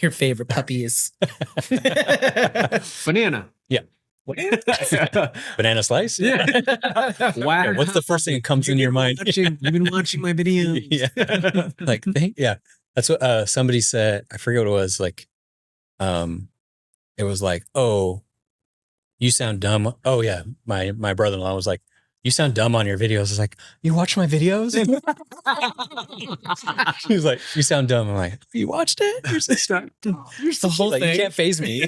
your favorite puppies? Banana. Yeah. Banana slice? Yeah. Wow. Yeah, what's the first thing that comes into your mind? You've been watching my videos. Yeah. Like, yeah. That's what somebody said. I forget what it was. Like, it was like, oh, you sound dumb. Oh yeah. My brother-in-law was like, you sound dumb on your videos. I was like, you watch my videos? He was like, you sound dumb. I'm like, you watched it? You're the whole like, thing. you can't phase me.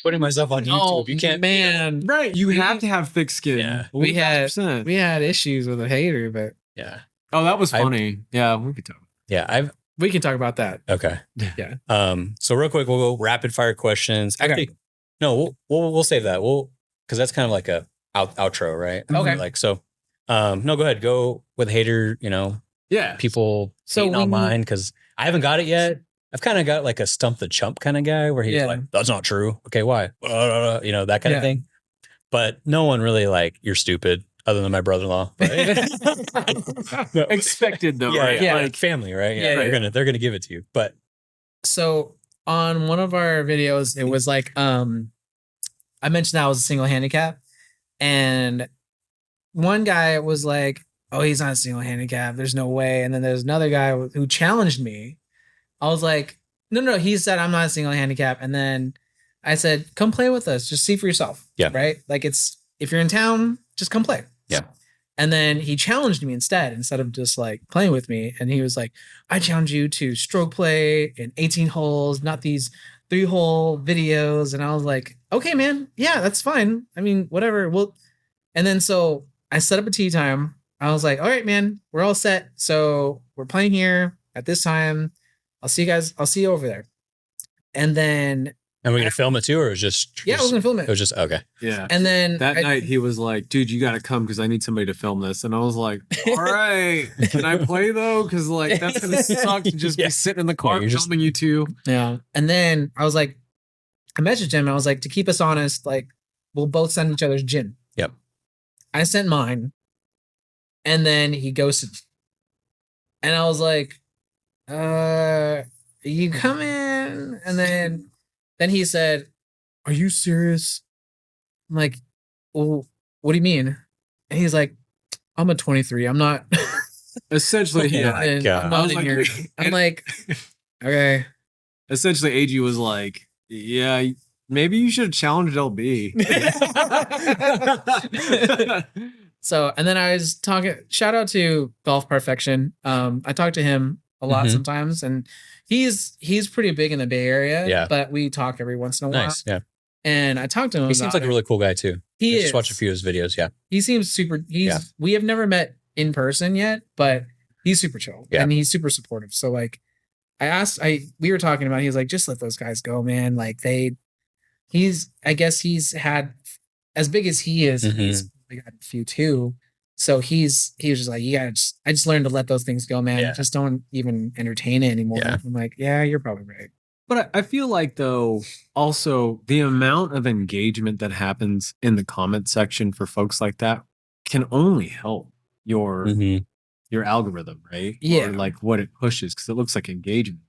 Putting myself on YouTube. Oh, You can't. man. Right. You have to have thick skin. Yeah. We had 100%. issues with a hater, but Yeah. Oh, that was funny. Yeah, we could talk. Yeah. we can talk about that. Okay. Yeah. So real quick, we'll go rapid fire questions. Okay. Actually, no, we'll save that. Because that's kind of like a outro, right? Okay. Like, so, no, go ahead. Go with hater, Yeah. people hating on mine because I haven't got it yet. I've kind of got like a stump the chump kind of guy where he's like, that's not true. Okay, why? That kind of thing. But no one really like, you're stupid other than my brother-in-law. No. Expected though, Yeah, right? yeah, Like, like family, right? Yeah, Yeah, they're gonna give it to you. But So on one of our videos, it was like, I mentioned that I was a single handicap, and one guy was like, oh, he's not a single handicap. There's no way. And then there's another guy who challenged me. I was like, no. He said, I'm not a single handicap. And then I said, come play with us. Just see for yourself. Yeah. Right. Like if you're in town, just come play. Yeah. And then he challenged me instead of just like playing with me. And he was like, I challenge you to stroke play in 18 holes, not these 3-hole videos. And I was like, okay, man. Yeah, that's fine. I mean, whatever. And then so I set up a tee time. I was like, all right, man, we're all set. So we're playing here at this time. I'll see you guys. I'll see you over there. And then. And we're going to film it too, or it was just. Yeah, I was going to film It was just, okay. yeah. And then. That night he was like, dude, you got to come because I need somebody to film this. And I was like, all right, can I play though? Because like, that's going to suck to just be sitting in the car filming you two. Yeah. And then I was like, I messaged him. I was like, to keep us honest, like, we'll both send each other's gin. Yep. I sent mine. And then he ghosted. And I was like, you come in? And then he said, are you serious? I'm like, well, what do you mean? And he's like, I'm a 23. I'm not. Essentially, yeah. I'm not in here. I'm like, okay. Essentially, AG was like, yeah, maybe you should have challenged LB. So, and then I was talking, shout out to Golf Perfection. I talk to him a lot sometimes, and he's pretty big in the Bay Area. Yeah. But we talk every once in a while. Nice. Yeah. And I talked to him. He seems like a really cool guy too. I just watched a few of his videos. Yeah. He seems super. We have never met in person yet, but he's super chill and he's super supportive. So like, we were talking about, he was like, just let those guys go, man. Like I guess he's had, as big as he is, he's got a few too. So he was just like, I just learned to let those things go, man. Just don't even entertain it anymore. Yeah. I'm like, yeah, you're probably right. But I feel like though, also the amount of engagement that happens in the comment section for folks like that can only help your algorithm, right? Yeah. Or like what it pushes, because it looks like engagement.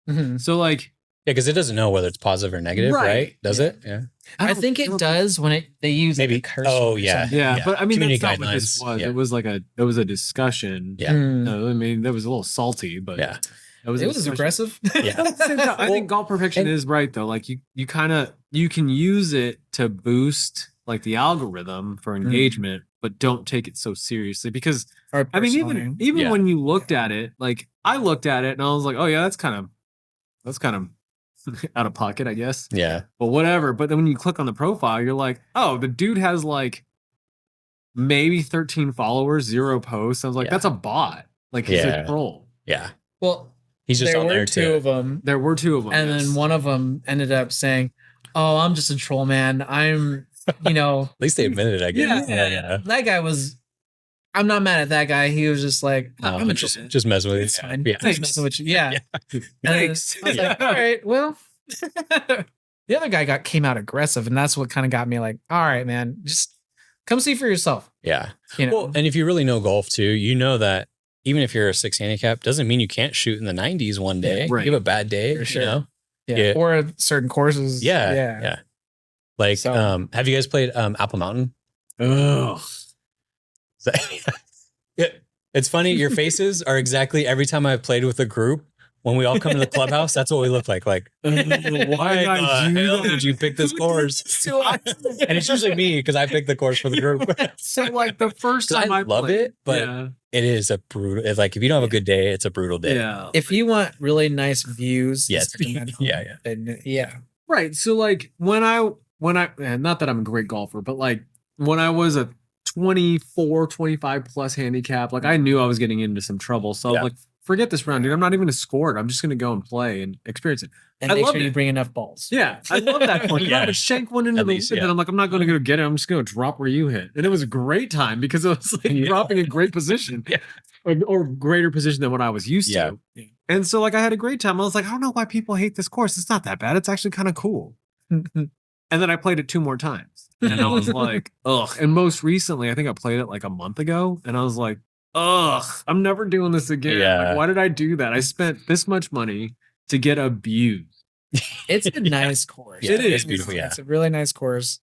Mm-hmm. So like, yeah, because it doesn't know whether it's positive or negative, right? Does it? Yeah. I think it does when they use maybe like a cursor. Oh or yeah. something. yeah, but I mean Community that's not what this guidelines. was. Yeah. It was a discussion. Yeah. I mean, that was a little salty, but Yeah. it was aggressive. Yeah. I think Golf Perfection is right though. Like you can use it to boost like the algorithm for engagement, but don't take it so seriously, because I mean even when you looked at it, like I looked at it and I was like, oh yeah, that's kind of out of pocket, I guess. Yeah. But whatever. But then when you click on the profile, you're like, oh, the dude has like maybe 13 followers, 0 posts. I was like, that's a bot. Like he's a troll. Yeah. Well, he's just on there two too. of them. There were 2 of them. And then one of them ended up saying, oh, I'm just a troll, man. I'm, At least they admitted it, I guess. Yeah. That guy was, I'm not mad at that guy. He was just like, I'm interested. Just messing with you. It's fine. Yeah. Just messing with you. Yeah. Thanks. I was like, all right, well. The other guy came out aggressive, and that's what kind of got me like, all right, man, just come see for yourself. Yeah. You know? Well, and if you really know golf too, you know that even if you're a 6 handicap, doesn't mean you can't shoot in the 90s one day. Right. You have a bad day, For sure. you know? Yeah. Or certain courses. Yeah. Like, So- have you guys played Apple Mountain? Ugh. Yeah. It's funny. Your faces are exactly every time I've played with a group. When we all come to the clubhouse, that's what we look like. Like, why the hell did you pick this course? And it's usually me because I picked the course for the group. So like the first time I love played, it, but it is a brutal. It's like if you don't have a good day, it's a brutal day. yeah. If you want really nice views, Yes. Yeah. then yeah. Right. So like when I and not that I'm a great golfer, but like when I was a 24, 25 plus handicap, like I knew I was getting into some trouble. So I was like, forget this round, dude. I'm not even going to score it. I'm just going to go and play and experience it. And I make loved sure you it. bring enough balls. Yeah. I love that point. Yeah. I would shank one into At the least, lip, and I'm like, I'm not going to go get it. I'm just going to drop where you hit. And it was a great time because it was like dropping a great position or greater position than what I was used to. And so like I had a great time. I was like, I don't know why people hate this course. It's not that bad. It's actually kind of cool. And then I played it 2 more times. And I was like, ugh. And most recently, I think I played it like a month ago. And I was like, ugh, I'm never doing this again. Yeah. Like, why did I do that? I spent this much money to get abused. It's a nice course. Yeah, It is. It's beautiful. Yeah. It's a really nice course.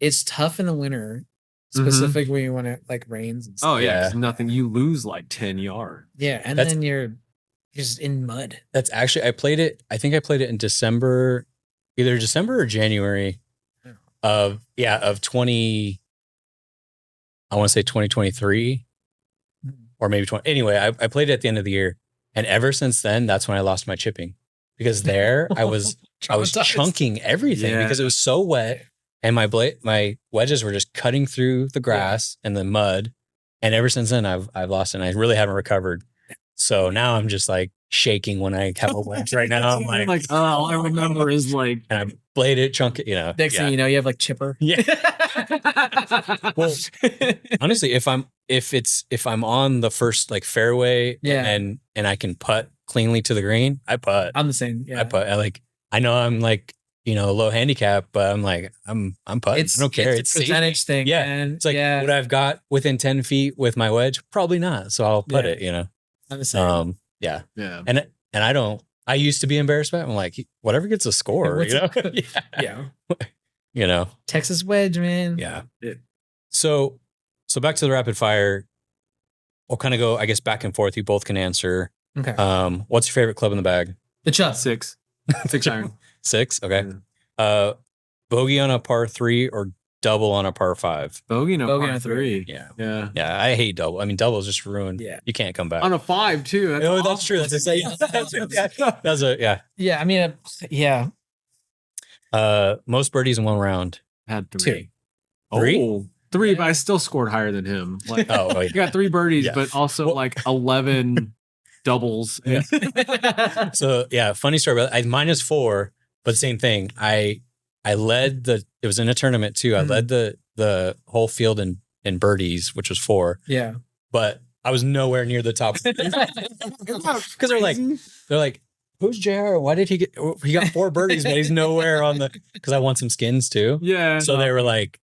It's tough in the winter, specifically when it like rains and stuff. Oh, yeah. Yeah. 'Cause nothing. You lose like 10 yards. Yeah. And That's- then you're just in mud. That's actually, I think I played it in December, either December or January of 20, I want to say 2023 or maybe 20. Anyway, I played it at the end of the year. And ever since then, that's when I lost my chipping because there I was chunking everything because it was so wet and my wedges were just cutting through the grass and the mud. And ever since then I've lost it and I really haven't recovered. So now I'm just like shaking when I have a wedge right now. I'm like, oh, all I remember is like, and I blade it, chunk it, you know. Next thing you know, you have like chipper. Yeah. Well, honestly, if I'm on the first like fairway and I can putt cleanly to the green, I putt. I'm the same. Yeah. I putt. I know I'm like, you know, low handicap, but I'm like, I'm putting. I don't care. It's a percentage thing. Yeah. And It's like what I've got within 10 feet with my wedge, probably not. So I'll put it, you know. I'm the same. yeah. And I used to be embarrassed by it. I'm like, whatever gets a score, you know? Yeah. You know. Texas wedge, man. Yeah. So back to the rapid fire. We'll kind of go, I guess, back and forth. You both can answer. Okay. What's your favorite club in the bag? The Chuck. 6 iron. 6. Okay. Bogey on a par 3 or double on a par 5. Bogey on Bogey par on 3. Yeah. Yeah. I hate double. I mean, double is just ruined. Yeah. You can't come back. On a 5 too. That's That's awesome. true. That's exactly. That's a Yeah. I mean, yeah. most birdies in one round. Had 3. 2. 3? Oh, 3, but I still scored higher than him. Like, Oh, you got 3 birdies, Yeah. but also like 11 doubles. Yeah. So yeah, funny story about I -4, but same thing. I led it was in a tournament too. I led the whole field in birdies, which was 4. Yeah. But I was nowhere near the top. Because they're like, who's JR? Why did he got 4 birdies, but he's nowhere on because I won some skins too. Yeah. So they were like,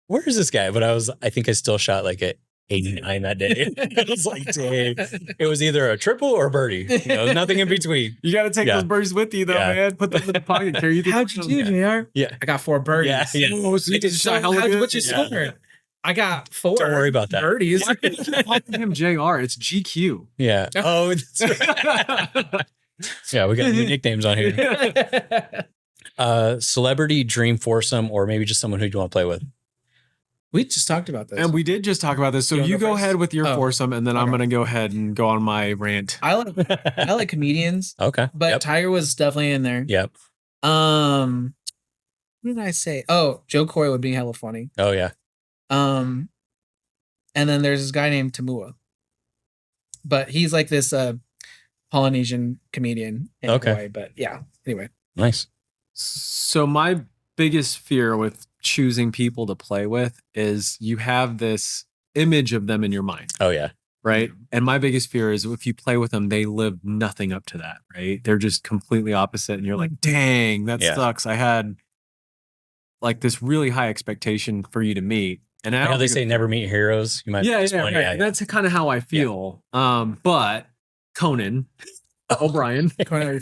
where is this guy? But I think I still shot like at 89 that day. It was like, dang. It was either a triple or a birdie. You know, nothing in between. You got to take those birdies with you, though, man. Put them in the pocket. Carry you. How'd you do, JR? Yeah. I got 4 birdies. Yeah. Oh, so you did shot hella good? What's your score? I got 4. Don't worry about that. Birdies. Calling him JR. It's GQ. Yeah. Oh, that's right. Yeah, we got new nicknames on here. Celebrity dream foursome, or maybe just someone who you want to play with. We just talked about this. And we did just talk about this. So you go ahead with your foursome, and then I'm going to go ahead and go on my rant. I like comedians. Okay. But Tiger was definitely in there. Yep. What did I say? Oh, Joe Coy would be hella funny. Oh yeah. And then there's this guy named Tamua. But he's like this Polynesian comedian in Hawaii. But yeah, anyway. Nice. So my biggest fear with choosing people to play with is you have this image of them in your mind. Oh yeah. Right. And my biggest fear is if you play with them, they live nothing up to that. Right. They're just completely opposite. And you're like, dang, that sucks. I had like this really high expectation for you to meet. And I know they say never meet heroes. You might right. That's kind of how I feel. But Conan O'Brien. I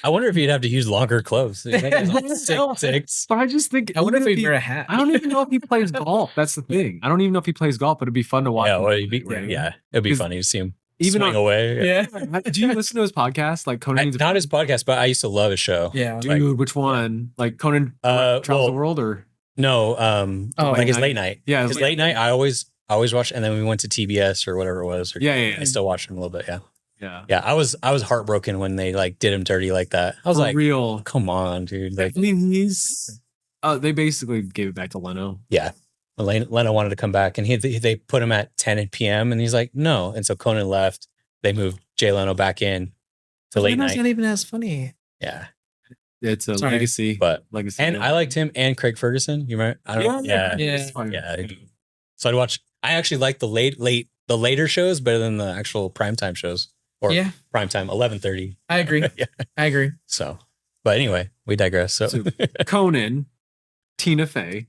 wonder if he'd have to use longer clothes. Six. But I just think I wonder if he'd wear a hat. I don't even know if he plays golf. That's the thing. I don't even know if he plays golf, but it'd be fun to watch. It'd be funny to see him even swing away. Yeah. Do you listen to his podcast? Like Conan? Not his podcast, but I used to love his show. Yeah. Dude, which one? Like Conan Travels the World or? No, like his late night. Yeah, his late night. I always watched, and then we went to TBS or whatever it was. I still watched him a little bit. Yeah. I was heartbroken when they like did him dirty like that. I was real. Come on, dude. Like, I mean, they basically gave it back to Leno. Yeah. Leno wanted to come back, and they put him at 10 p.m. and he's like, no. And so Conan left. They moved Jay Leno back in to late night. It's not even as funny. Yeah. It's a legacy. Legacy. And I liked him and Craig Ferguson. You remember? Yeah. So I actually like the later shows better than the actual primetime shows. Or primetime, 11:30. I agree. I agree. So, but anyway, we digress. So Conan, Tina Fey.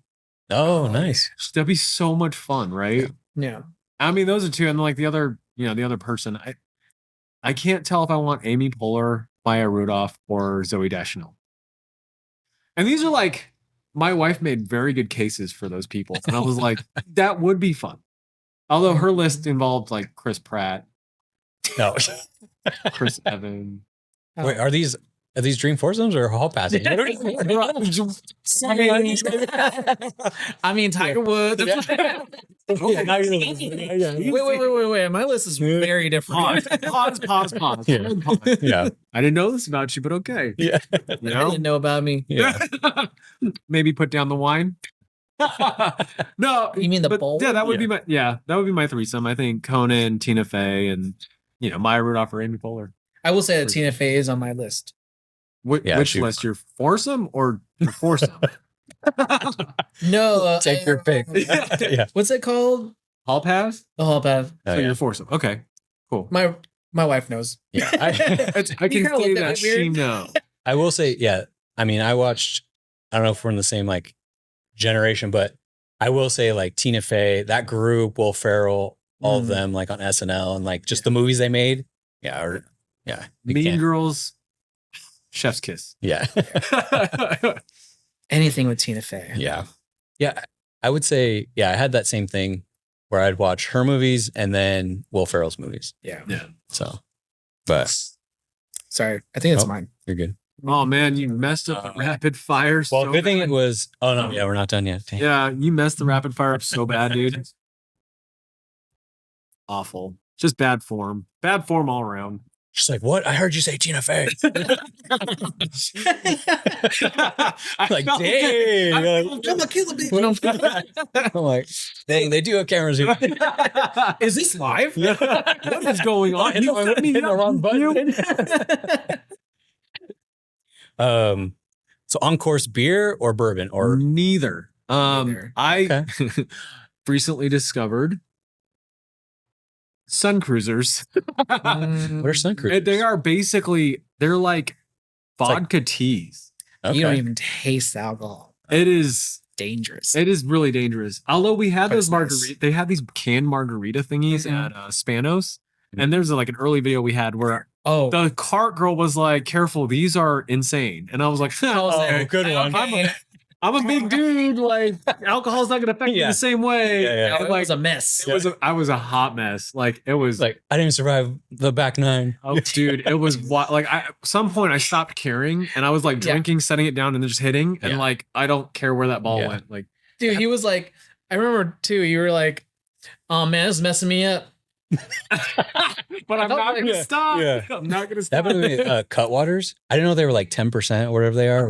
Oh, nice. That'd be so much fun, right? Yeah. I mean, those are two, and like the other person. I can't tell if I want Amy Poehler, Maya Rudolph, or Zooey Deschanel. And these are like, my wife made very good cases for those people, and I was like, that would be fun. Although her list involved like Chris Pratt. No. Chris Evans. Wait, are these dream foursomes or hall passes? I mean, Tiger Woods. Wait. My list is very different. Pause. Yeah. I didn't know this about you, but okay. Yeah. You didn't know about me. Yeah. Maybe put down the wine. No, you mean the bowl? Yeah, that would be my threesome. I think Conan, Tina Fey, and Maya Rudolph or Amy Poehler. I will say that Tina Fey is on my list. Which list? Your foursome or your foursome? No, take your pick. Yeah. What's it called? Hall pass. The hall pass. So your foursome. Okay, cool. My wife knows. Yeah, I can say that she knows. I will say, yeah. I mean, I watched. I don't know if we're in the same like generation, but I will say like Tina Fey, that group, Will Ferrell, all of them like on SNL and like just the movies they made. Yeah. Mean Girls, Chef's Kiss. Yeah. Anything with Tina Fey. Yeah. I would say, I had that same thing where I'd watch her movies and then Will Ferrell's movies. Yeah. So, but sorry, I think it's mine. You're good. Oh man, you messed up the rapid fire. Well, good thing it was. Oh no, we're not done yet. Dang. Yeah, you messed the rapid fire up so bad, dude. Awful. Just bad form. Bad form all around. She's like, what? I heard you say Tina Fey. Like, dang. I'm a killer bitch. I'm like, dang, they do have cameras here. Is this live? What is going on? Hit the wrong button. So on course beer or bourbon or neither. Neither. I recently discovered Sun Cruisers. What are Sun Cruisers? They are basically, they're like vodka teas. Okay. You don't even taste the alcohol. It is dangerous. It is really dangerous. Although we had those margarita, they had these canned margarita thingies at Spanos. And there's like an early video we had where the cart girl was like, careful, these are insane. And I was like, good one. I'm a big dude. Like, alcohol's not going to affect me the same way. Yeah. It was a mess. I was a hot mess. Like, it was like, I didn't survive the back nine. Oh, dude, it was like, at some point I stopped caring and I was like drinking, setting it down and then just hitting. And like, I don't care where that ball went. Like, dude, he was like, I remember too, you were like, oh man, this is messing me up. But I'm not gonna stop. Yeah. I'm not gonna stop. That was Cutwaters. I didn't know they were like 10% or whatever they are.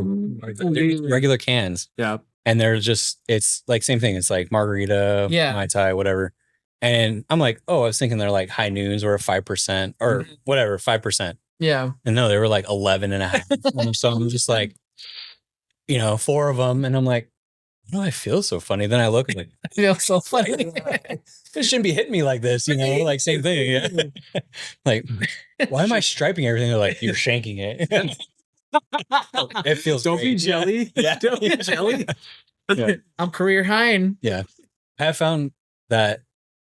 Regular cans. Yeah. And they're just, it's like same thing. It's like margarita, Mai Tai, whatever. And I'm like, I was thinking they're like high noons or 5% or whatever, 5%. Yeah. And no, they were like 11.5. So I'm just like, 4 of them. And I'm like, why do I feel so funny? Then I look like, I feel so funny. It shouldn't be hitting me like this, like same thing. Yeah. Like, why am I striping everything? They're like, you're shanking it. It feels Don't great. be jelly. Yeah. Don't be jelly. I'm career high. Yeah. I have found that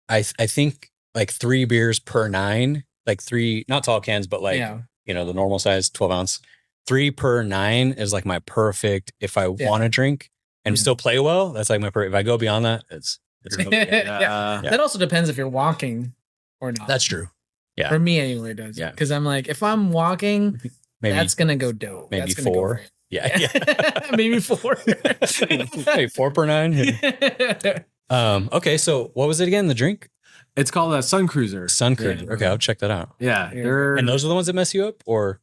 I think like 3 beers per 9, like 3, not tall cans, but like, you know, the normal size 12 ounce, 3 per 9 is like my perfect, if I want to drink and still play well, that's like my perfect. If I go beyond that, it's That also depends if you're walking or not. That's true. Yeah. For me anyway, it does. Yeah. Because I'm like, if I'm walking, that's gonna go dope. Maybe that's 4. Go yeah. Maybe 4. Hey, 4 per 9. Okay, so what was it again? The drink? It's called a Sun Cruiser. Sun Cruiser. Okay, I'll check that out. Yeah. And those are the ones that mess you up, or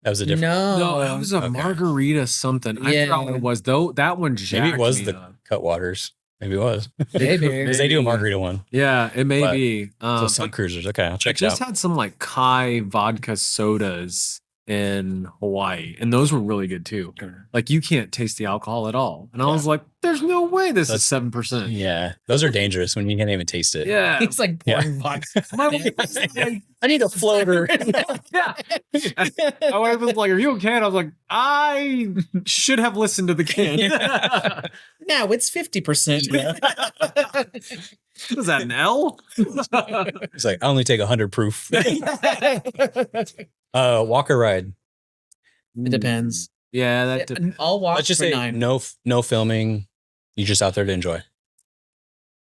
that was a different? No, that was a margarita something. I forgot what it was though. That one jacked maybe it was me the up. Cutwaters. Maybe it was. Maybe because they do a margarita one. Yeah, it may be. So Sun Cruisers. Okay, I'll check it out. I just had some like Kai vodka sodas in Hawaii, and those were really good too. Like you can't taste the alcohol at all, and I was like, "There's no way this is 7%." Yeah, those are dangerous when you can't even taste it. Yeah, it's like pouring vodka. I need a floater. Yeah, my wife was like, "Are you okay?" And I was like, "I should have listened to the can." Now it's 50%. Was that an L? It's like I only take 100 proof. Walker ride. It depends. Yeah, that depends. I'll walk. Let's just for say 9. no filming. You're just out there to enjoy.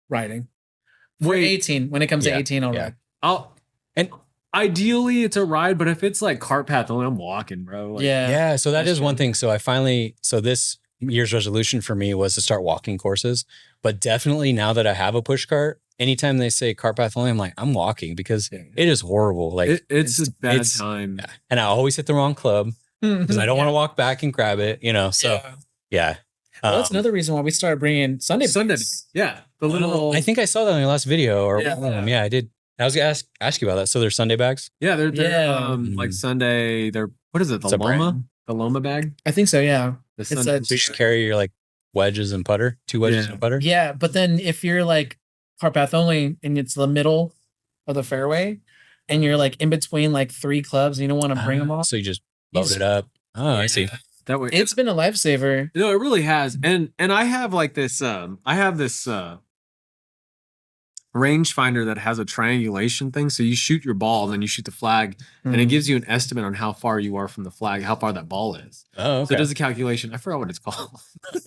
Riding. For 18. When it comes to 18, I'll ride. And ideally it's a ride, but if it's like cart path, only I'm walking, bro. Like, yeah. So that is one thing. So this year's resolution for me was to start walking courses, but definitely now that I have a push cart, anytime they say cart path only, I'm like, I'm walking because it is horrible. Like it's a bad time. Yeah. And I always hit the wrong club because I don't want to walk back and grab it, you know? So yeah. Well, that's another reason why we started bringing Sunday. Yeah. The little, I think I saw that in your last video or yeah, I did. I was gonna ask you about that. So they're Sunday bags? Yeah, they're like Sunday. They're what is it? The Loma? The Loma bag? I think so. Yeah. So you just carry your like wedges and putter, 2 wedges and putter. Yeah, but then if you're like cart path only and it's the middle of the fairway, and you're like in between like 3 clubs, and you don't want to bring them off, so you just load it up. Oh, I see. That way, it's been a lifesaver. No, it really has. And I have like this. I have this rangefinder that has a triangulation thing. So you shoot your ball, and then you shoot the flag, and it gives you an estimate on how far you are from the flag, how far that ball is. Oh, okay. So it does a calculation. I forgot what it's called.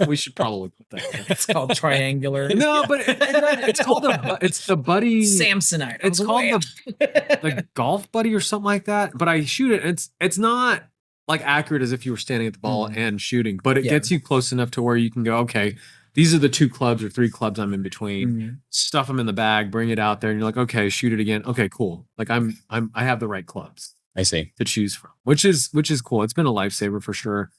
We should probably put that. It's called triangular. No, but it's called it's the Buddy Samsonite. It's called the Golf Buddy or something like that. But I shoot it. It's not like accurate as if you were standing at the ball and shooting, but it gets you close enough to where you can go, okay, these are the 2 clubs or 3 clubs I'm in between. Stuff them in the bag, bring it out there, and you're like, okay, shoot it again. Okay, cool. Like I have the right clubs. I see. To choose from, which is cool. It's been a lifesaver for sure.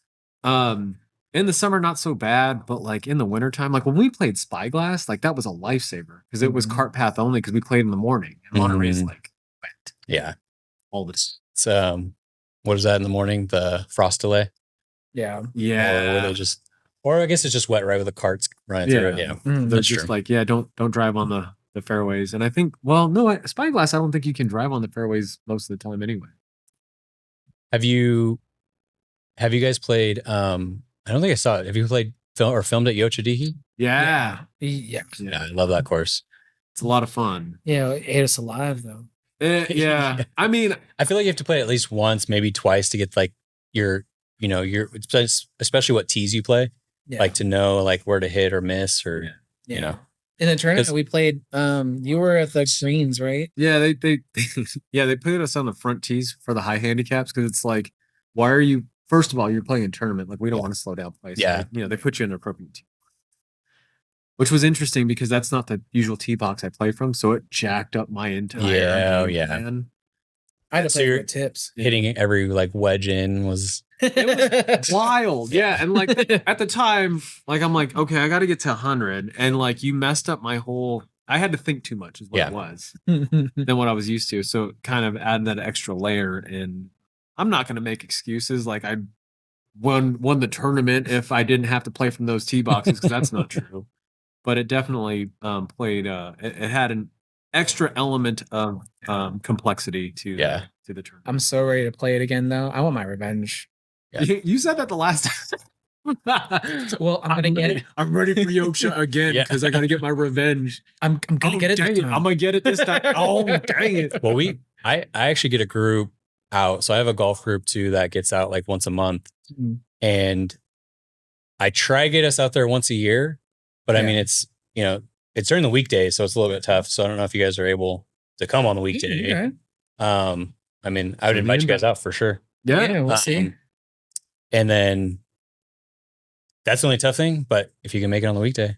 In the summer, not so bad, but like in the wintertime, like when we played Spyglass, like that was a lifesaver because it was cart path only because we played in the morning. And Monterey's like wet. Yeah. All this. It's what is that in the morning? The frost delay? Yeah. Yeah. Or I guess it's just wet right with the carts running through it. Yeah. They're just like, don't drive on the fairways. And I think, well, no, Spyglass, I don't think you can drive on the fairways most of the time anyway. Have you guys played I don't think I saw it. Have you played filmed at Yochadihi? Yeah. Yeah, I love that course. It's a lot of fun. Yeah, it ate us alive though. Yeah. I mean, I feel like you have to play at least once, maybe twice to get like your especially what tees you play. Yeah. Like to know like where to hit or miss or you know. In the tournament we played, you were at the greens, right? Yeah, they put us on the front tees for the high handicaps because it's like, why are you? First of all, you're playing a tournament. Like we don't want to slow down play. So they put you in an appropriate tee, which was interesting because that's not the usual tee box I play from. So it jacked up my entire man. I had to play with tips. Hitting every like wedge in was. It was wild. Yeah. And like at the time, like I'm like, okay, I got to get to 100. And like you messed up my whole, I had to think too much is what it was than what I was used to. So kind of add that extra layer. And I'm not going to make excuses. Like I won the tournament if I didn't have to play from those tee boxes because that's not true. But it definitely played, it had an extra element of complexity to the tournament. I'm so ready to play it again though. I want my revenge. Yeah. You said that the last time. Well, I'm gonna get it. I'm ready for Yoksha again because I got to get my revenge. I'm gonna get it. Dang it. I'm gonna get it this time. Oh, dang it. Well, I actually get a group out. So I have a golf group too that gets out like once a month. And I try to get us out there once a year. But I mean, it's, you know, it's during the weekday. So it's a little bit tough. So I don't know if you guys are able to come on the weekday. Okay. I mean, I would invite you guys out for sure. Yeah, we'll see. And then that's the only tough thing. But if you can make it on the weekday,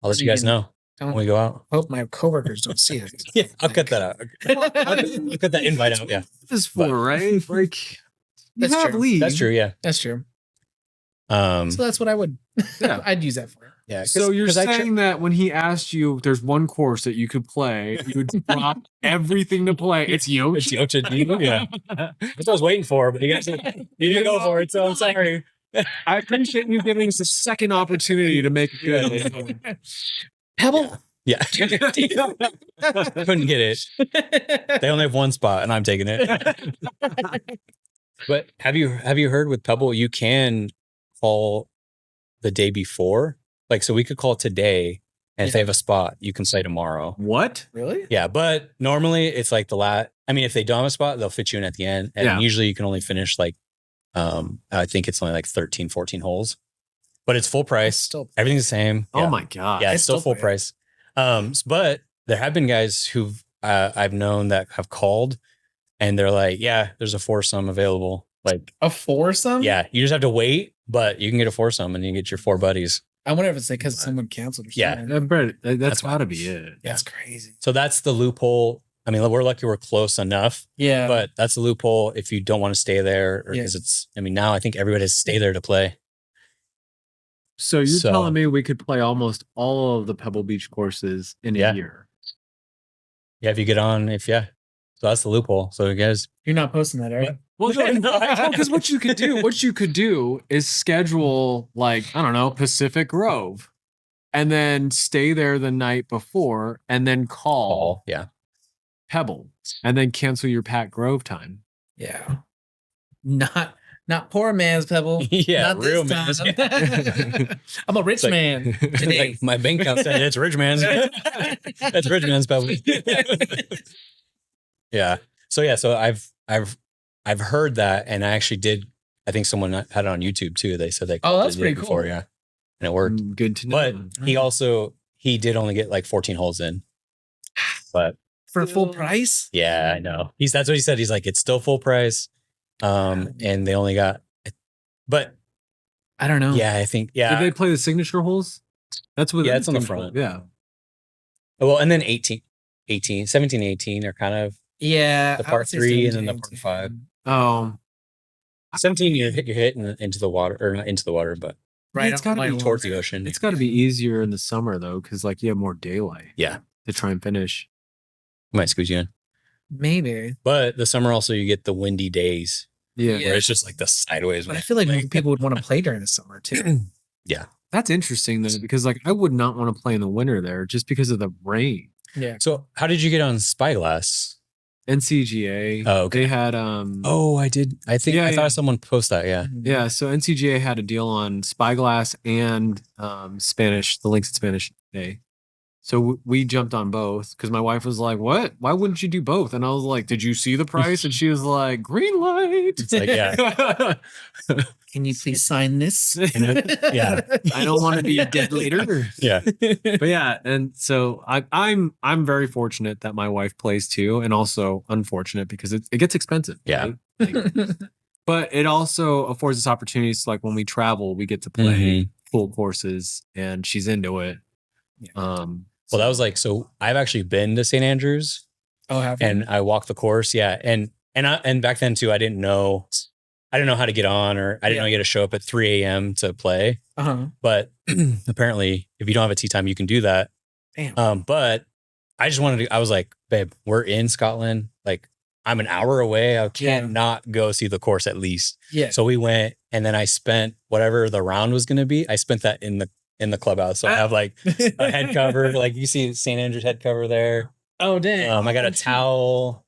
I'll let you guys know when we go out. Hope my coworkers don't see it. Yeah, I'll cut that out. I'll cut that invite out. Yeah. This is for, right? Like, That's true. leave. That's true. Yeah. That's true. So that's what I would. Yeah. I'd use that for. Yeah. So you're saying that when he asked you, there's one course that you could play, you would drop everything to play. It's Yoksha. It's Yoksha. Yeah. That's what I was waiting for, but you guys didn't go for it. So I'm sorry. I appreciate you giving us a second opportunity to make it good. Pebble. Yeah. Couldn't get it. They only have one spot and I'm taking it. But have you heard with Pebble, you can call the day before? Like, so we could call today, and if they have a spot, you can play tomorrow. What? Really? Yeah, but normally it's like the last. I mean, if they don't have a spot, they'll fit you in at the end, and usually you can only finish like, I think it's only like 13, 14 holes, but it's full price. Everything's the same. Oh my god! Yeah, it's still full price. But there have been guys who've I've known that have called, and they're like, "Yeah, there's a foursome available." Like a foursome? Yeah, you just have to wait, but you can get a foursome, and you get your 4 buddies. I wonder if it's like because someone canceled or something. Yeah, that's got to be it. That's crazy. So that's the loophole. I mean, we're lucky we're close enough. Yeah. But that's the loophole if you don't want to stay there, or because it's. I mean, now I think everybody has to stay there to play. So you're telling me we could play almost all of the Pebble Beach courses in a year? Yeah, if you get on, so that's the loophole. So you guys, you're not posting that, right? Well, because what you could do is schedule like, I don't know, Pacific Grove, and then stay there the night before, and then call Pebble, and then cancel your Pat Grove time. Yeah, not poor man's Pebble. Yeah, not real man. Yeah. I'm a rich man today. Like my bank account said it's rich man's. That's rich man's Pebble. Yeah. So I've heard that, and I actually did. I think someone had it on YouTube too. They said they that's pretty cool. Before, yeah, and it worked. Good to know. But he did only get like 14 holes in, but for full price. Yeah, I know. That's what he said. He's like, it's still full price, and they only got. But I don't know. Yeah, I think. Yeah, did they play the signature holes? That's what. Yeah, it's on the front. Yeah. Well, and then 17, 18 are kind of. Yeah, the part 3 and then the part 5. Oh, 17 you're hitting into the water, or not into the water, but it's got to be towards the ocean. It's got to be easier in the summer though, because like you have more daylight. Yeah, to try and finish. Might squeeze you in, maybe. But the summer also you get the windy days. Yeah, where it's just like the sideways. But I feel like people would want to play during the summer too. Yeah, that's interesting though, because like I would not want to play in the winter there just because of the rain. Yeah. So how did you get on Spyglass? NCGA. Oh, okay. They had Oh, I did. I think I thought someone post that. Yeah. Yeah. So NCGA had a deal on Spyglass and Spanish, the Links in Spanish Day. So we jumped on both because my wife was like, "What? Why wouldn't you do both?" And I was like, "Did you see the price?" And she was like, "Green light." It's like, yeah. Can you please sign this? Yeah. I don't want to be dead later. Yeah. But yeah, and so I'm very fortunate that my wife plays too, and also unfortunate because it gets expensive. Yeah. Right? Like, but it also affords us opportunities. Like when we travel, we get to play full courses, and she's into it. Yeah. Well, that was like, so I've actually been to St. Andrews. Oh, have you? And I walked the course. Yeah. And back then too, I didn't know how to get on, or I didn't know you had to show up at 3 a.m. to play. But apparently if you don't have a tee time, you can do that. Damn. But I just I was like, babe, we're in Scotland. Like I'm an hour away. I can't not go see the course at least. Yeah. So we went, and then I spent whatever the round was going to be. I spent that in the clubhouse. So I have like a head cover, like you see St. Andrews head cover there. Oh, dang. I got a towel.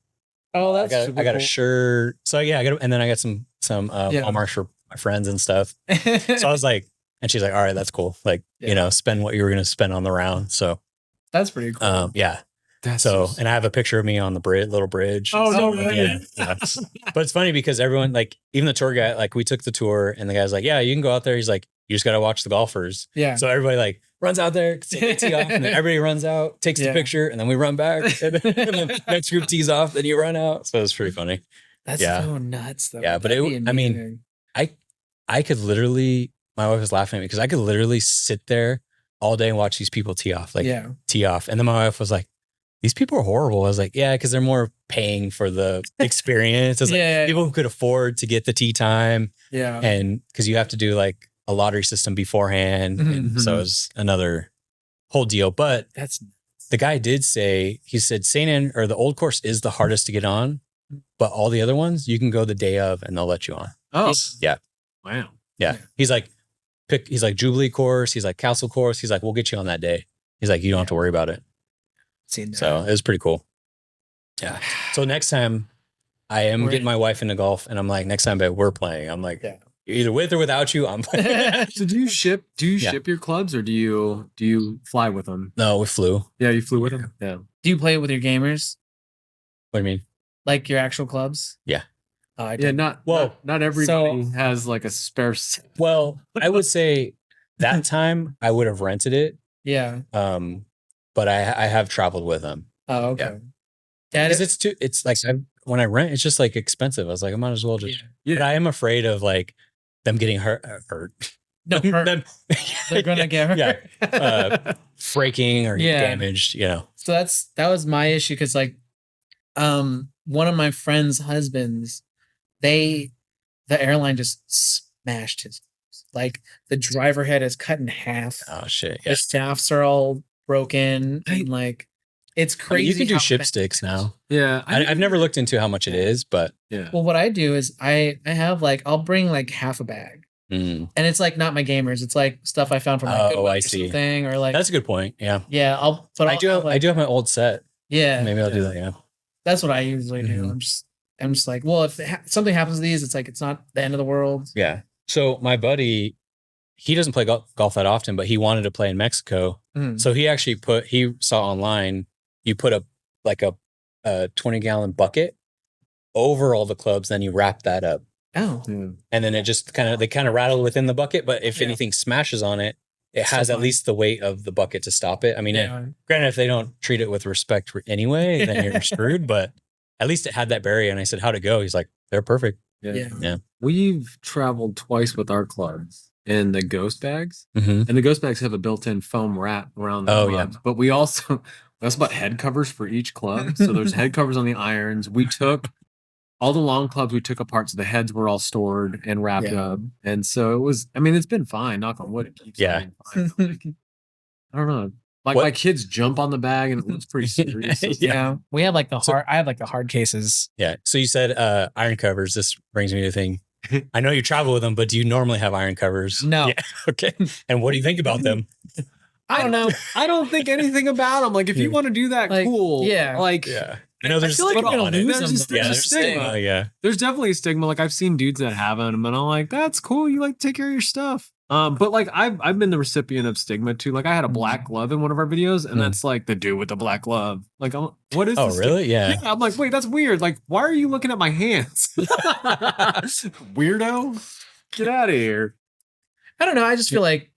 Oh, that's I got a shirt. So yeah, and then I got some Walmart for my friends and stuff. So I was like, and she's like, all right, that's cool. Like, you know, spend what you were going to spend on the round. So that's pretty cool. Yeah. That's so, and I have a picture of me on the little bridge. Oh, no, yeah. But it's funny because everyone, like, even the tour guy, like, we took the tour and the guy's like, yeah, you can go out there. He's like, you just got to watch the golfers. Yeah. So everybody like runs out there, tee off, and then everybody runs out, takes the picture, and then we run back. And then next group tees off, then you run out. So it's pretty funny. That's so nuts, though. Yeah, but I mean, I could literally, my wife was laughing at me because I could literally sit there all day and watch these people tee off, like tee off. And then my wife was like, these people are horrible. I was like, yeah, because they're more paying for the experience. It's like people who could afford to get the tee time. Yeah. And because you have to do like a lottery system beforehand. And so it was another whole deal. But the guy did say, he said, the old course is the hardest to get on, but all the other ones you can go the day of and they'll let you on. Oh, yeah. Wow. Yeah. He's like, Jubilee course. He's like Castle course. He's like, we'll get you on that day. He's like, you don't have to worry about it. So it was pretty cool. Yeah. So next time I am getting my wife into golf and I'm like, next time, babe, we're playing. I'm like, either with or without you, I'm playing. So do you ship your clubs or do you fly with them? No, we flew. Yeah, you flew with them? Yeah. Do you play with your gamers? What do you mean? Like your actual clubs? Yeah. Oh, I not everybody has like a spare set. Well, I would say that time I would have rented it. Yeah. But I have traveled with them. Oh, okay. Yeah. Because it's like when I rent, it's just like expensive. I was like, I might as well just. Yeah. But I am afraid of like them getting hurt. No, hurt. They're gonna get hurt. Yeah. Breaking or damaged. You know. So that was my issue because like, one of my friends' husbands, the airline just smashed his. Like the driver head is cut in half. Oh shit! Yeah. The shafts are all broken and like it's crazy. I mean, you can do ship sticks now. Yeah, I've never looked into how much it is, but well, what I do is I have like I'll bring like half a bag, and it's like not my gamers. It's like stuff I found from like I see thing or like that's a good point. Yeah, I do have my old set. Yeah, maybe I'll do that. Yeah, that's what I usually do. I'm just like, well, if something happens to these, it's like it's not the end of the world. Yeah. So my buddy, he doesn't play golf that often, but he wanted to play in Mexico. So he actually he saw online, you put a 20-gallon bucket over all the clubs, then you wrap that up. Oh. And then it just they kind of rattle within the bucket. But if anything smashes on it, it has at least the weight of the bucket to stop it. I mean, granted, if they don't treat it with respect anyway, then you're screwed. But at least it had that barrier. And I said, how'd it go? He's like, they're perfect. Yeah. We've traveled twice with our clubs in the ghost bags, and the ghost bags have a built-in foam wrap around the clubs. But we also bought head covers for each club. So there's head covers on the irons. We took all the long clubs we took apart, so the heads were all stored and wrapped up. And so it was. I mean, it's been fine. Knock on wood. It keeps fine. Like, I don't know. Like my kids jump on the bag and it looks pretty serious. We have like I have like the hard cases. Yeah. So you said iron covers. This brings me to a thing. I know you travel with them, but do you normally have iron covers? No. Yeah. Okay. And what do you think about them? I don't know. I don't think anything about them. Like if you want to do that, cool. Yeah. Like I know there's I feel like you're gonna lose them. There's a stigma. Yeah. There's definitely a stigma. Like I've seen dudes that have them, and I'm like, that's cool. You like to take care of your stuff. But like I've been the recipient of stigma too. Like I had a black glove in one of our videos, and that's like the dude with the black glove. Like, what is? Oh, really? Yeah. I'm like, wait, that's weird. Like, why are you looking at my hands? Weirdo, get out of here. I don't know. I just feel like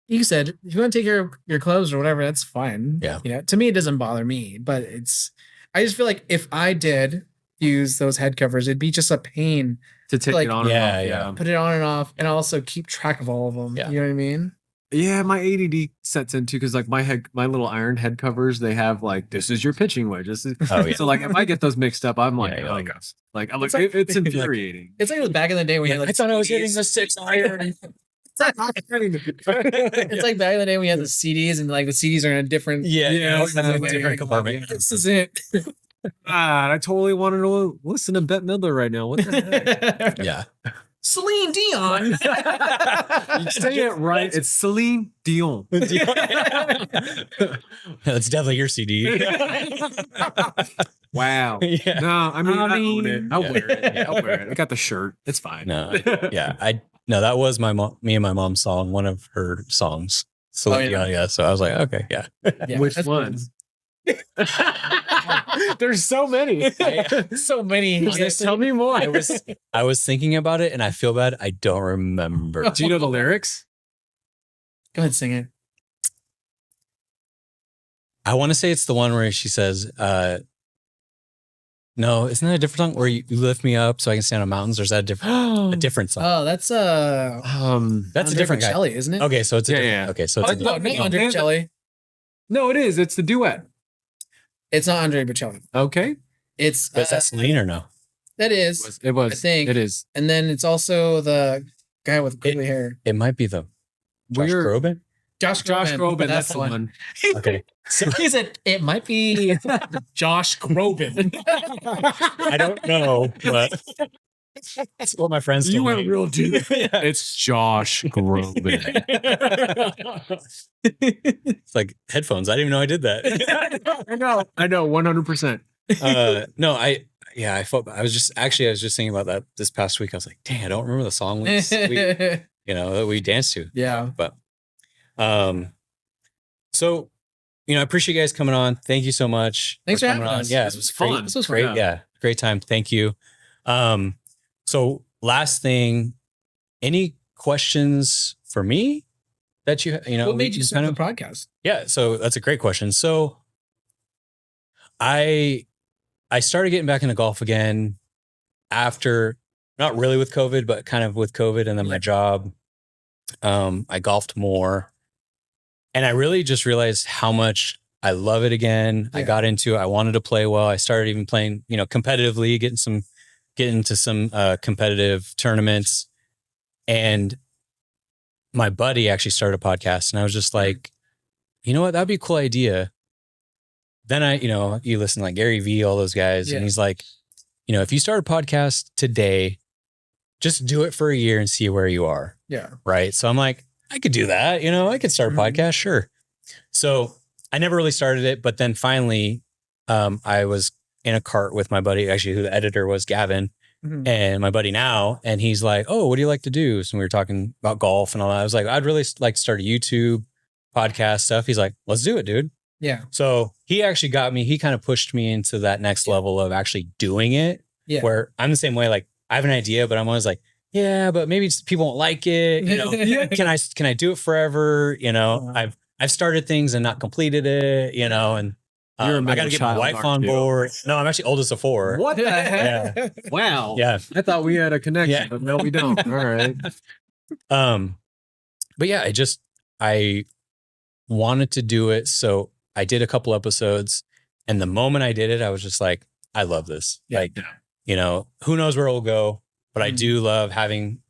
you said if you want to take care of your clothes or whatever, that's fine. Yeah. You know, to me it doesn't bother me, but I just feel like if I did use those head covers, it'd be just a pain to take it on and off. Put it on and off, and also keep track of all of them. Yeah. You know what I mean? Yeah, my ADD sets in too because like my little iron head covers, they have like this is your pitching wedge. So like if I get those mixed up, I'm like, it's infuriating. It's like it was back in the day when you had like I thought I was hitting the 6 iron. It's like back in the day when you had the CDs and like the CDs are in a different different compartment. This is it. I totally wanted to listen to Bette Midler right now. What the heck? Yeah. Celine Dion. You say it right. It's Celine Dion. That's definitely your CD. Wow. Yeah. No, I mean, I own it. I'll wear it. Yeah. I'll wear it. I got the shirt. It's fine. No, yeah, that was me and my mom's song, one of her songs. So yeah. So I was like, okay, yeah. Which ones? There's so many. So many. Tell me more. I was thinking about it, and I feel bad. I don't remember. Do you know the lyrics? Go ahead, sing it. I want to say it's the one where she says, no, isn't that a different song where you lift me up so I can stand on mountains? Or is that a different song? Oh, that's that's Andre a different guy. Bocelli, isn't it? Okay, so it's a Yeah. Okay, so it's No, not Andre Bocelli. No, it is. It's the duet. It's not Andre Bocelli. Okay. It's is that Celine or no? that is. It was. I think It is. And then it's also the guy with curly hair. It might be the Josh We're- Groban. Josh Groban. That's the one. Okay, He said it might be Josh Groban. I don't know, but that's what my friends told You me. went real deep. Yeah. It's Josh Groban. It's like headphones. I didn't even know I did that. I know. 100%. No, I felt I was just thinking about that this past week. I was like, dang, I don't remember the song we that we danced to. Yeah. But so I appreciate you guys coming on. Thank you so much. Thanks for coming having on. us. Yeah, This it was great. fun. This was Great. fun. Yeah, great time. Thank you. So last thing, any questions for me that you What made you start the podcast? Yeah, so that's a great question. So I started getting back into golf again after, not really with COVID, but kind of with COVID and then my job. I golfed more, and I really just realized how much I love it again. Yeah. I got into it. I wanted to play well. I started even playing, competitively, get into some competitive tournaments. And my buddy actually started a podcast, and I was just like, you know what? That'd be a cool idea. Then you listen to like Gary Vee, all those guys, Yeah. and he's like, if you start a podcast today, just do it for a year and see where you are. Yeah. Right. So I'm like, I could do that. I could start a podcast. Sure. So I never really started it, but then finally, I was in a cart with my buddy, actually, who the editor was, Gavin, and my buddy now. And he's like, oh, what do you like to do? So we were talking about golf and all that. I was like, I'd really like to start a YouTube podcast stuff. He's like, let's do it, dude. Yeah. So he actually he kind of pushed me into that next level of actually doing it. Yeah. Where I'm the same way. Like, I have an idea, but I'm always like, yeah, but maybe people won't like it. Can I do it forever? I've started things and not completed it, and I got to get my wife on board. No, I'm actually oldest of 4. What the heck? Yeah. Wow. Yeah. I thought we had a connection, Yeah. but no, we don't. All right. But yeah, I wanted to do it. So I did a couple episodes, and the moment I did it, I was just like, I love this. Yeah. Like, who knows where it'll go, but I do love having,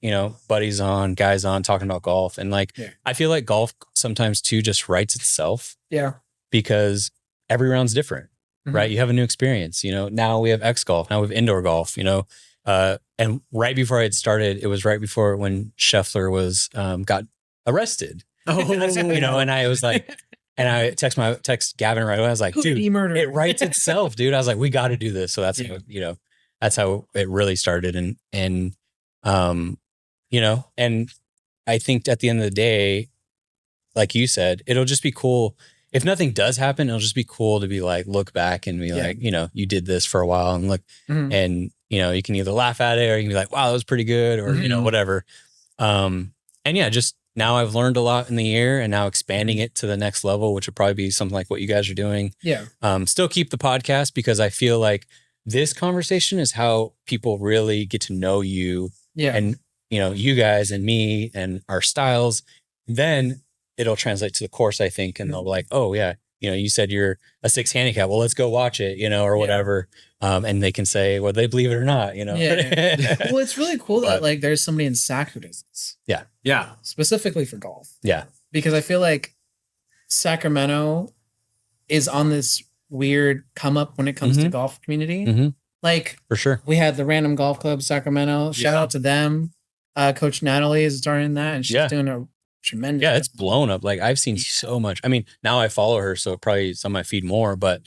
buddies on, guys on, talking about golf. And I feel like golf sometimes too just writes itself. Yeah. Because every round's different, right? You have a new experience, now we have X-golf, now we have indoor golf, and right before I had started, it was right before when Scheffler was, got arrested. And I was like, and I text Gavin right away. I was like, dude, it writes itself, dude. I was like, we got to do this. So that's how, that's how it really started. And I think at the end of the day, like you said, it'll just be cool. If nothing does happen, it'll just be cool to be like, look back and be like, you did this for a while and look, and you can either laugh at it or you can be like, wow, that was pretty good, or, whatever. And yeah, just now I've learned a lot in the year, and now expanding it to the next level, which would probably be something like what you guys are doing. Yeah. Still keep the podcast, because I feel like this conversation is how people really get to know you. Yeah. And, you guys and me and our styles. Then it'll translate to the course, I think. And they'll be like, oh yeah, you said you're a 6 handicap. Well, let's go watch it, or whatever. And they can say, whether they believe it or not, Yeah. Well, it's really cool that there's somebody in Sac who does this. Yeah. Yeah. Specifically for golf. Yeah. Because I feel like Sacramento is on this weird come up when it comes to golf community. Mm-hmm. Like, for sure, we had the Random Golf Club Sacramento. Shout out to them. Coach Natalie is starting that, and she's doing a tremendous. Yeah, it's blown up. Like I've seen so much. I mean, now I follow her, so probably it's on my feed more. But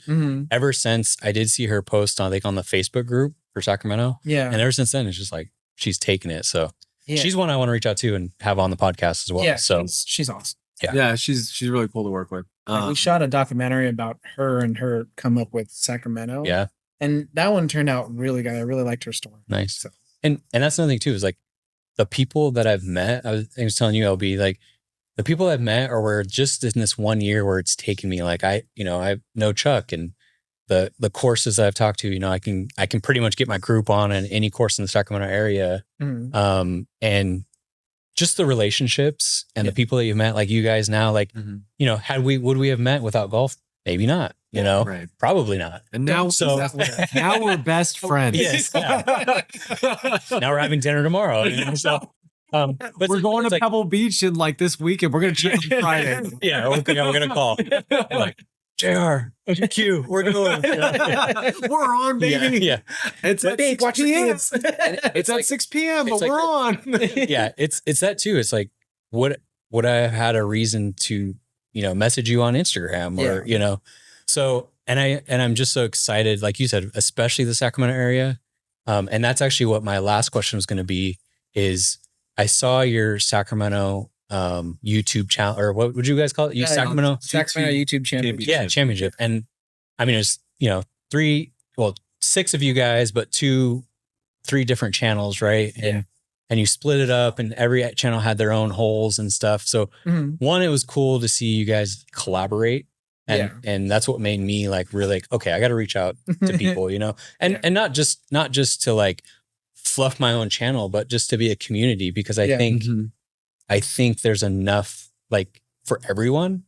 ever since I did see her post on, I think on the Facebook group for Sacramento, and ever since then, it's just like she's taken it. So she's one I want to reach out to and have on the podcast as well. Yeah, so she's awesome. Yeah, she's really cool to work with. We shot a documentary about her and her come up with Sacramento. Yeah, and that one turned out really good. I really liked her story. Nice. So. And that's another thing too, is like the people that I've met. I was telling you, LB, like the people I've met are where just in this 1 year where it's taken me, like I know Chuck and the courses that I've talked to, I can pretty much get my group on in any course in the Sacramento area. And just the relationships and the people that you've met, like you guys now, like, would we have met without golf? Maybe not, right. Probably not. And now, now we're best friends. Yes. Yeah. Now we're having dinner tomorrow. So, but we're going to Pebble Beach in like this weekend. We're going to chat on Friday. We're going to call. Like, JR, Q, we're going. We're on, baby. Yeah. It's at 6 watch p.m. It's at 6 p.m., but we're on. Yeah, it's that too. It's like, would I have had a reason to, message you on Instagram or, so, and I'm just so excited, like you said, especially the Sacramento area. And that's actually what my last question was going to be is I saw your Sacramento YouTube channel, or what would you guys call it? Sacramento YouTube championship. Yeah, championship. And I mean, it's 6 of you guys, but 3 different channels, right? Yeah. And you split it up, and every channel had their own holes and stuff. So one, it was cool to see you guys collaborate, and that's what made me like really like, okay, I got to reach out to people, and not just to like fluff my own channel, but just to be a community, because I think there's enough like for everyone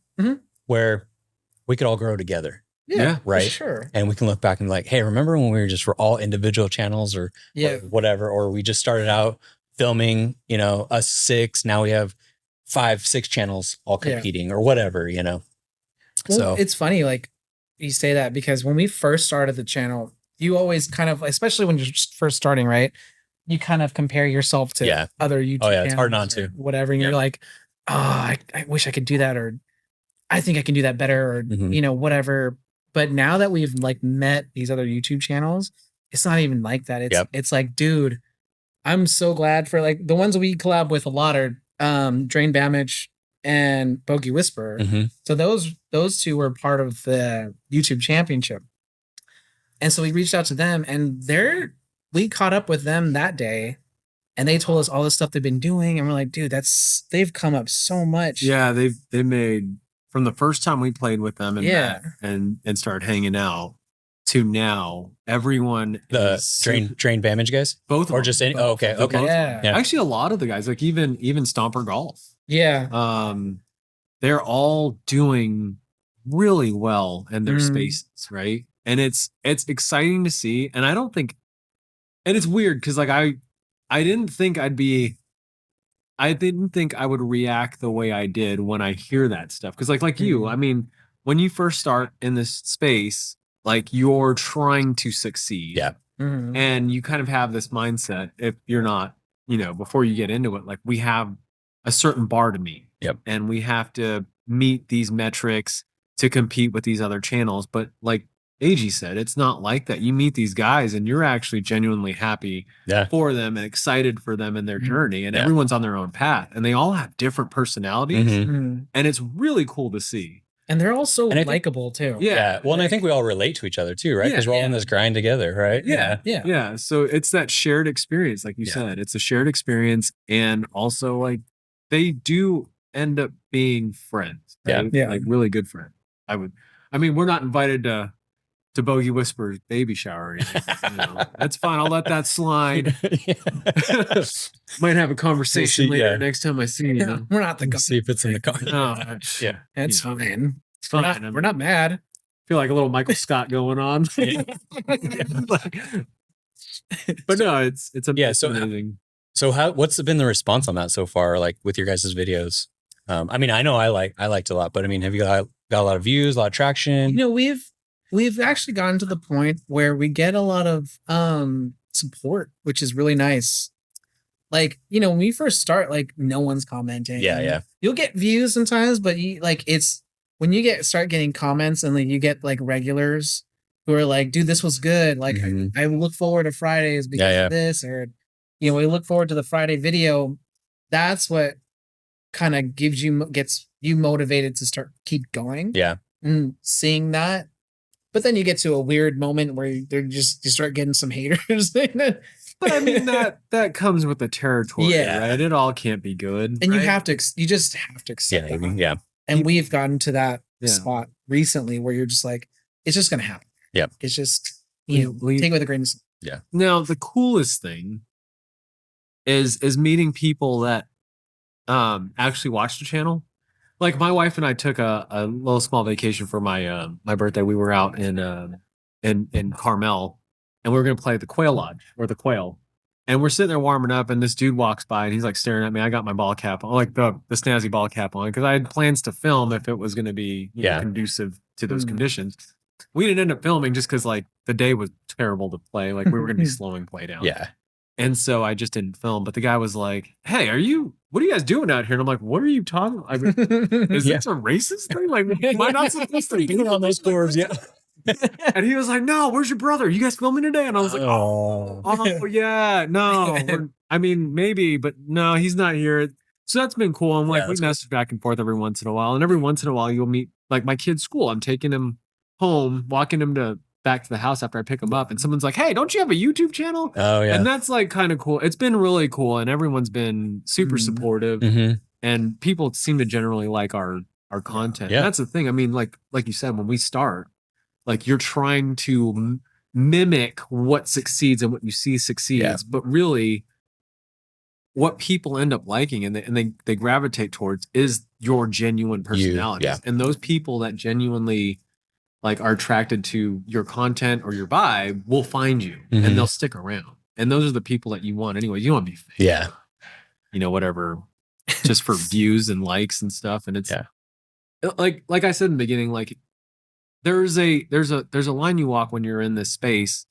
where we could all grow together. Yeah, right. For sure. And we can look back and be like, hey, remember when we were all individual channels or whatever, or we just started out filming, us 6, now we have 5, 6 channels all competing or whatever, Well, so it's funny, like you say that, because when we first started the channel, you always kind of, especially when you're first starting, right? You kind of compare yourself to other YouTube channels. It's hard not to. Whatever. And you're like, I wish I could do that, or I think I can do that better, or, whatever. But now that we've like met these other YouTube channels, it's not even like that. It's like, dude, I'm so glad for like the ones we collab with a lot are Drain Damage and Bogey Whisperer. So those 2 were part of the YouTube championship. And so we reached out to them, and we caught up with them that day, and they told us all the stuff they've been doing. And we're like, dude, they've come up so much. Yeah. They made, from the first time we played with them and started hanging out to now, everyone is Drain Damage guys, both, or just any. Oh, okay. Yeah. Actually, a lot of the guys, like even Stomper Golf. Yeah. They're all doing really well in their spaces, right? And it's exciting to see. And I don't think, and it's weird because like I didn't think I would react the way I did when I hear that stuff. Cause like you, I mean, when you first start in this space, like you're trying to succeed. Yeah. And you kind of have this mindset, if you're not, before you get into it, like we have a certain bar to meet. Yep. And we have to meet these metrics to compete with these other channels. But like AG said, it's not like that. You meet these guys and you're actually genuinely happy for them and excited for them in their journey. And everyone's on their own path, and they all have different personalities. And it's really cool to see. And they're all so likable too. Yeah. Well, and I think we all relate to each other too, right? Because we're all in this grind together, right? Yeah. So it's that shared experience, like you said. It's a shared experience, and also like they do end up being friends. Right? Yeah. Like really good friends. I mean, we're not invited to Bogey Whisperer's baby shower or anything. That's fine. I'll let that slide. Might have a conversation later next time I see you. We're not the see if it's in the car. No, it's fine. It's fine. We're not mad. I feel like a little Michael Scott going on. But no, it's amazing. So what's been the response on that so far? Like with your guys' videos? I mean, I know I liked a lot, but I mean, have you got a lot of views, a lot of traction? We've actually gotten to the point where we get a lot of support, which is really nice. like, you know, when we first start, like no one's commenting. Yeah. You'll get views sometimes, but it's when you start getting comments and like you get like regulars who are like, dude, this was good. Like I look forward to Fridays because of this, or, you know, we look forward to the Friday video. That's what kind of gets you motivated to keep going. Yeah. And seeing that. But then you get to a weird moment where you start getting some haters. But I mean that comes with the territory, right? It all can't be good, and right? you just have to accept that. Yeah. And we've gotten to that spot recently where you're just like, it's just gonna happen. Yeah, it's just take it with a grain of salt. Yeah. Now the coolest thing is meeting people that actually watch the channel. Like my wife and I took a little small vacation for my my birthday. We were out in Carmel. And we were going to play at the Quail Lodge or the Quail. And we're sitting there warming up and this dude walks by and he's like staring at me. I got my ball cap on, like the snazzy ball cap on, because I had plans to film if it was going to be conducive to those conditions. We didn't end up filming just because like the day was terrible to play. Like we were going to be slowing play down. Yeah. And so I just didn't film. But the guy was like, hey, what are you guys doing out here? And I'm like, what are you talking about? Is this a racist thing? Like, am I not supposed to be on those doors? Yeah. And he was like, no, where's your brother? You guys filming today? And I was like, oh yeah, no. I mean, maybe, but no, he's not here. So that's been cool. I'm like, we message back and forth every once in a while. And every once in a while you'll meet like my kid's school. I'm taking him home, walking him back to the house after I pick him up. And someone's like, hey, don't you have a YouTube channel? Oh yeah. And that's like kind of cool. It's been really cool. And everyone's been super supportive. And people seem to generally like our content. Yeah. And that's the thing. I mean, like you said, when we start, like you're trying to mimic what succeeds and what you see succeeds, but really what people end up liking and they gravitate towards is your genuine personalities. And those people that genuinely like are attracted to your content or your vibe will find you and they'll stick around. And those are the people that you want anyway. You want to be fake. Yeah. You know, whatever, just for views and likes and stuff. And it's like I said in the beginning, like there's a line you walk when you're in this space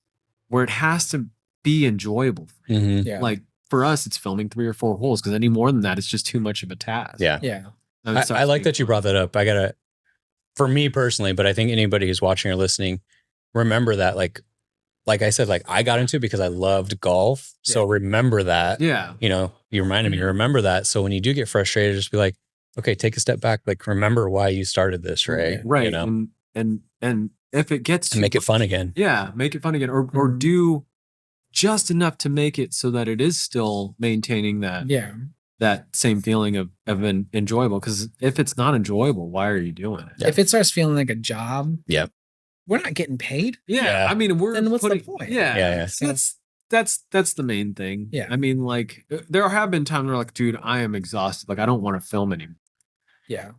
where it has to be enjoyable. Like for us, it's filming 3 or 4 holes because any more than that, it's just too much of a task. Yeah. I like that you brought that up. For me personally, but I think anybody who's watching or listening, remember that like I said, like I got into it because I loved golf. So remember that. Yeah. You know, you reminded me, remember that. So when you do get frustrated, just be like, okay, take a step back. Like remember why you started this, right? Right. You know? And if it gets to make it fun again. Yeah, make it fun again. Or do just enough to make it so that it is still maintaining that same feeling of enjoyable. Because if it's not enjoyable, why are you doing it? If it starts feeling like a job, we're not getting paid. I mean, then what's the point? So that's the main thing. I mean, like there have been times where like, dude, I am exhausted. Like I don't want to film anymore.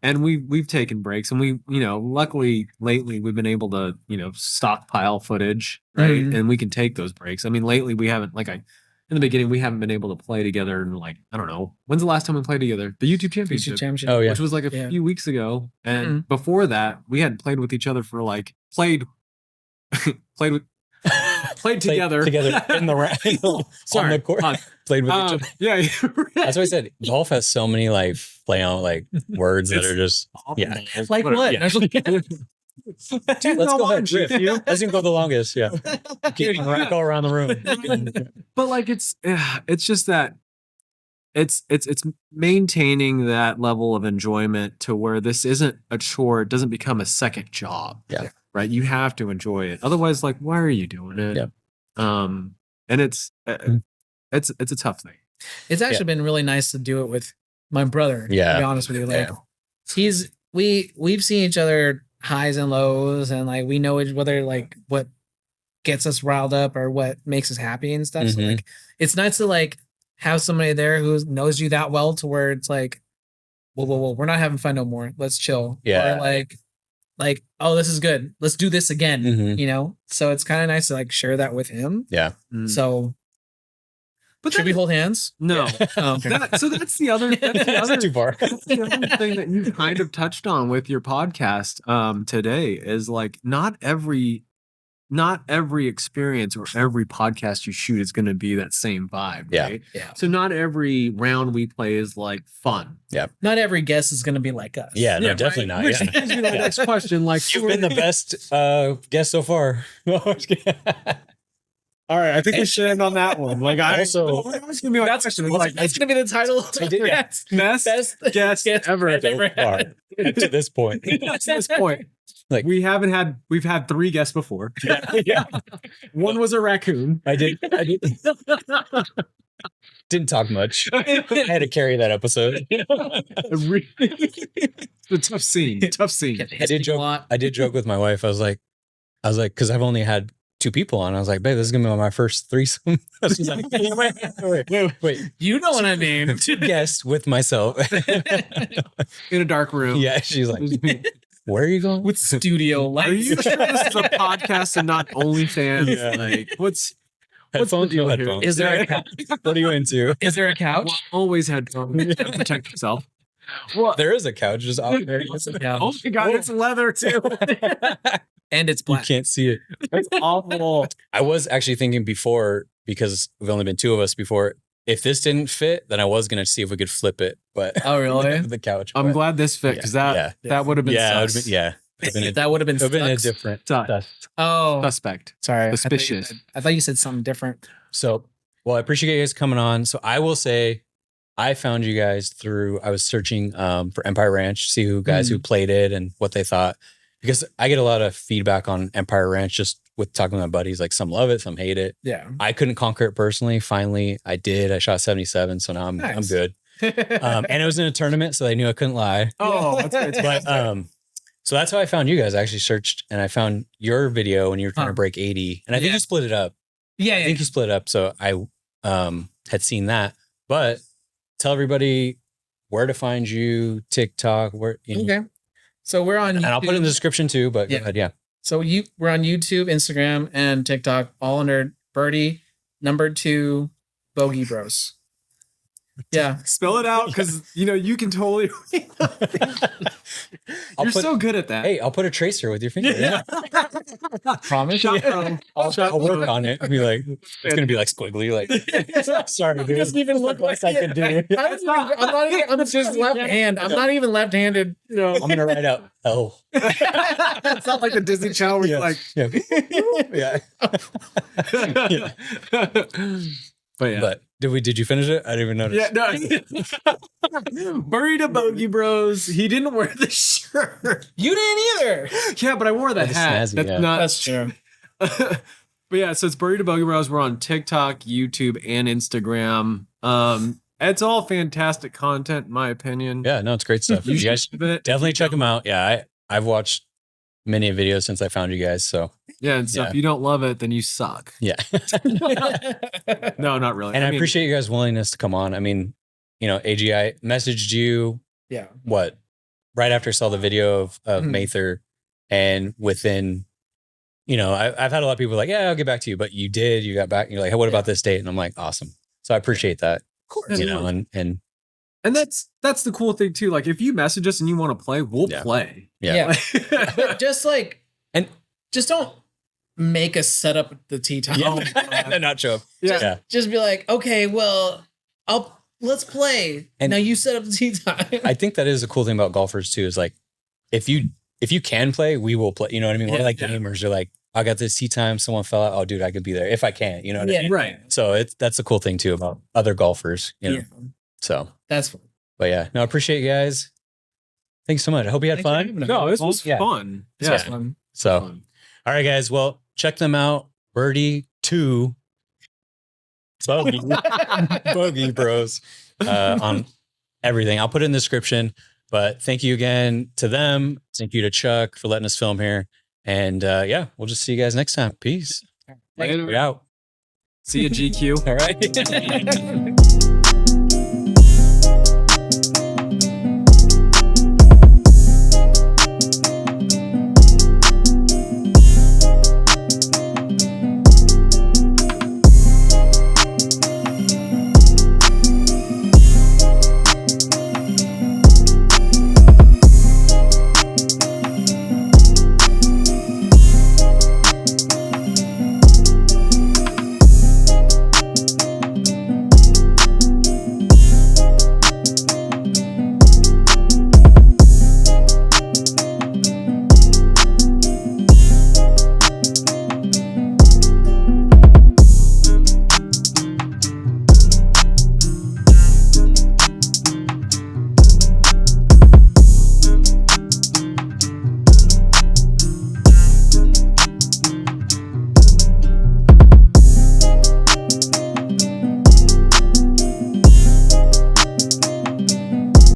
And we've taken breaks and we, you know, luckily lately we've been able to, you know, stockpile footage, right? And we can take those breaks. I mean, lately we haven't, like in the beginning, we haven't been able to play together in like, I don't know, when's the last time we played together? The YouTube Championship. Oh yeah. Which was like a few weeks ago. And before that, we hadn't played with each other for like, played together in the round. On the court. Played with each other. Yeah. That's what I said. Golf has so many like play on like words that are just like what? Let's go ahead. Let's even go the longest. Yeah. Go around the room. But like it's just that it's maintaining that level of enjoyment to where this isn't a chore. It doesn't become a second job. Yeah. Right. You have to enjoy it. Otherwise, like, why are you doing it? Yeah. And it's a tough thing. It's actually been really nice to do it with my brother. Yeah. To be honest with you. Like we've seen each other highs and lows and like we know whether like what gets us riled up or what makes us happy and stuff. So like it's nice to like have somebody there who knows you that well to where it's like, whoa, we're not having fun no more. Let's chill. Yeah. Or like, oh, this is good. Let's do this again. You know? So it's kind of nice to like share that with him. Yeah. So but should we hold hands? No. Oh, okay. So that's the other too far. That's the other thing that you kind of touched on with your podcast today is like not every not every experience or every podcast you shoot is going to be that same vibe, right? Yeah. So not every round we play is like fun. Not every guest is going to be like us. Yeah, no, definitely not. Which brings me to the next question. Like, You've been the best guest so far. all right, I think we should end on that one. Like, I Also, that's gonna be my question. Like, That's going to be the title. best guest ever far, to this point. to this point. Like, We've had 3 guests before. Yeah. One was a raccoon. I didn't talk much. I had to carry that episode. It's a tough scene. Tough scene. I did joke with my wife. I was like, because I've only had 2 people on. I was like, babe, this is gonna be my first threesome. She's like, wait. You know what I mean? 2 guests with myself In a dark room. Yeah, she's like, where are you going? With studio Are lights. you sure this is a podcast and not OnlyFans? Yeah. Like, what's Headphones, the deal no here? headphones. Is there a couch? What are you into? Is there a couch? always had to protect yourself? Well, There is a couch just out there. oh my god, it's leather too. And it's You black. can't see it. It's awful. I was actually thinking before, because we've only been 2 of us before, if this didn't fit, then I was going to see if we could flip it. But Oh, really? the couch. I'm but- glad this fit because that would have been Yeah, sus. yeah. That would have been, It would have been a sucks. different. Sus. Oh, Suspect. sorry. Suspicious. I thought you said something different. So, well, I appreciate you guys coming on. So I will say, I found you guys through, I was searching for Empire Ranch, see who guys who played it and what they thought. Because I get a lot of feedback on Empire Ranch just with talking to my buddies. Like some love it, some hate it. Yeah. I couldn't conquer it personally. Finally, I did. I shot 77. So now I'm Nice. good. And it was in a tournament, so they knew I couldn't lie. Oh, that's fantastic. But so that's how I found you guys. I actually searched and I found your video when you were trying to break 80. And I think you split it up. Yeah. I think you split it up. So I had seen that. But tell everybody where to find you, TikTok, where you know. Okay. So we're on YouTube. And I'll put it in the description too, but go ahead, yeah. So we're on YouTube, Instagram, and TikTok, all under Birdie #2 Bogey Bros. Yeah. Spell it out because you can totally. You're so good at that. Hey, I'll put a tracer with your finger. Yeah. Promise. I'll work on it. I'll be like, it's gonna be like squiggly. Like, sorry, dude. It doesn't even look like I could do. I'm just left hand. I'm not even left-handed. I'm gonna write out L. It's not like the Disney Channel where you're like, Yeah. but yeah. But did you finish it? I didn't even notice. Yeah, no. Buried a Bogey Bros. He didn't wear the shirt. You didn't either. Yeah, but I wore the the hat. snazzy, That's yeah. not. That's true. But yeah, so it's Buried a Bogey Bros. We're on TikTok, YouTube, and Instagram. It's all fantastic content, in my opinion. Yeah, no, it's great stuff. You guys definitely check them out. Yeah, I've watched many videos since I found you guys. So Yeah, and so if you don't love it, then you suck. yeah. No, not really. And I mean, appreciate you guys' willingness to come on. I mean, AGI messaged you Yeah. right after I saw the video of Mather, and within, I've had a lot of people like, yeah, I'll get back to you, but you got back. And you're like, hey, what about this date? And I'm like, awesome. So I appreciate that. Of course. And that's the cool thing too. Like if you message us and you want to play, we'll play. yeah. But just just don't make us set up the tea time. And not show up. Yeah. Just be like, okay, well, let's play. And now you set up the tea time. I think that is a cool thing about golfers too, is like, if you can play, we will play. You know what I mean? We're like gamers. You're like, I got this tea time. Someone fell out. Oh, dude, I could be there if I can. You know what I mean? Right. So that's the cool thing too about other golfers. Yeah. So That's fun. but yeah, no, I appreciate you guys. Thanks so much. I hope you had fun. No, this was fun. This was fun. So, Fun. all right, guys. Well, check them out. Birdie 2 Bogey Bros on everything. I'll put it in the description. But thank you again to them. Thank you to Chuck for letting us film here. And we'll just see you guys next time. Peace. Later. We're out. See you, GQ. All right.